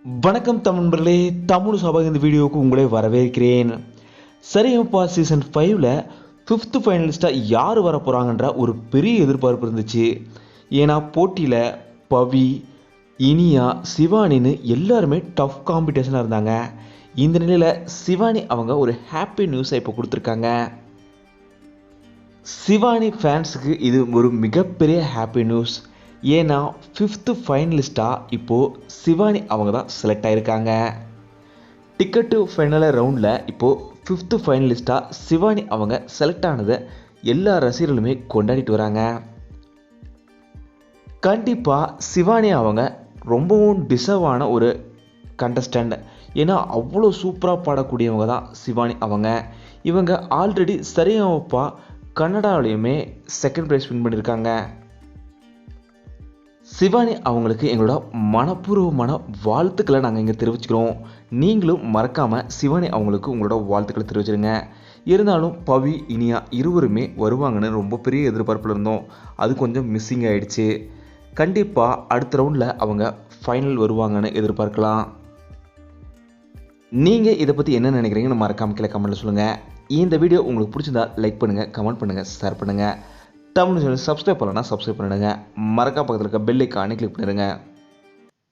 வணக்கம் தமிழர்களே, தமிழ் சபை இந்த வீடியோவுக்கு உங்களை வரவேற்கிறேன். சரிகமபா சீசன் 5ல் 5th ஃபைனலிஸ்ட்டாக யார் வர போகிறாங்கன்ற ஒரு பெரிய எதிர்பார்ப்பு இருந்துச்சு. ஏன்னா போட்டியில் பவி, இனியா, சிவானின்னு எல்லாருமே டஃப் காம்படிஷனாக இருந்தாங்க. இந்த நிலையில் சிவானி அவங்க ஒரு ஹாப்பி நியூஸை இப்போ கொடுத்துருக்காங்க. சிவானி ஃபேன்ஸுக்கு இது ஒரு மிகப்பெரிய ஹாப்பி நியூஸ். ஏன்னா 5th ஃபைனலிஸ்ட்டாக இப்போது சிவானி அவங்க தான் செலக்ட் ஆகியிருக்காங்க. டிக்கெட்டு ஃபைனல் ரவுண்டில் இப்போது 5th ஃபைனலிஸ்ட்டாக சிவானி அவங்க செலக்ட் ஆனதை எல்லா ரசிகர்களுமே கொண்டாடிட்டு வராங்க. கண்டிப்பாக சிவானி அவங்க ரொம்பவும் டிசர்வான ஒரு கண்டஸ்டன்ட். ஏன்னா அவ்வளோ சூப்பராக பாடக்கூடியவங்க தான் சிவானி அவங்க. இவங்க ஆல்ரெடி சரிகமபா கன்னடாவிலையுமே செகண்ட் ப்ரைஸ் வின் பண்ணியிருக்காங்க. சிவானி அவங்களுக்கு எங்களோட மனப்பூர்வமான வாழ்த்துக்களை நாங்கள் இங்கே தெரிவிச்சுக்கிறோம். நீங்களும் மறக்காமல் சிவானி அவங்களுக்கு உங்களோட வாழ்த்துக்களை தெரிவிச்சிருங்க. இருந்தாலும் பவி, இனியா இருவருமே வருவாங்கன்னு ரொம்ப பெரிய எதிர்பார்ப்பில் இருந்தோம். அது கொஞ்சம் மிஸ்ஸிங் ஆகிடுச்சு. கண்டிப்பாக அடுத்த ரவுண்டில் அவங்க ஃபைனல் வருவாங்கன்னு எதிர்பார்க்கலாம். நீங்கள் இதை பற்றி என்ன நினைக்கிறீங்கன்னு மறக்காமல் கீழே கமெண்ட்டில் சொல்லுங்கள். இந்த வீடியோ உங்களுக்கு பிடிச்சிருந்தா லைக் பண்ணுங்கள், கமெண்ட் பண்ணுங்கள், ஷேர் பண்ணுங்கள். தமிழ் சேனல் சப்ஸ்கிரைப் பண்ணலன்னா சப்ஸ்கிரைப் பண்ணிடுங்க. மறக்காம பக்கத்தில் இருக்க பெல் ஐக்கானை கிளிக் பண்ணிடுங்க.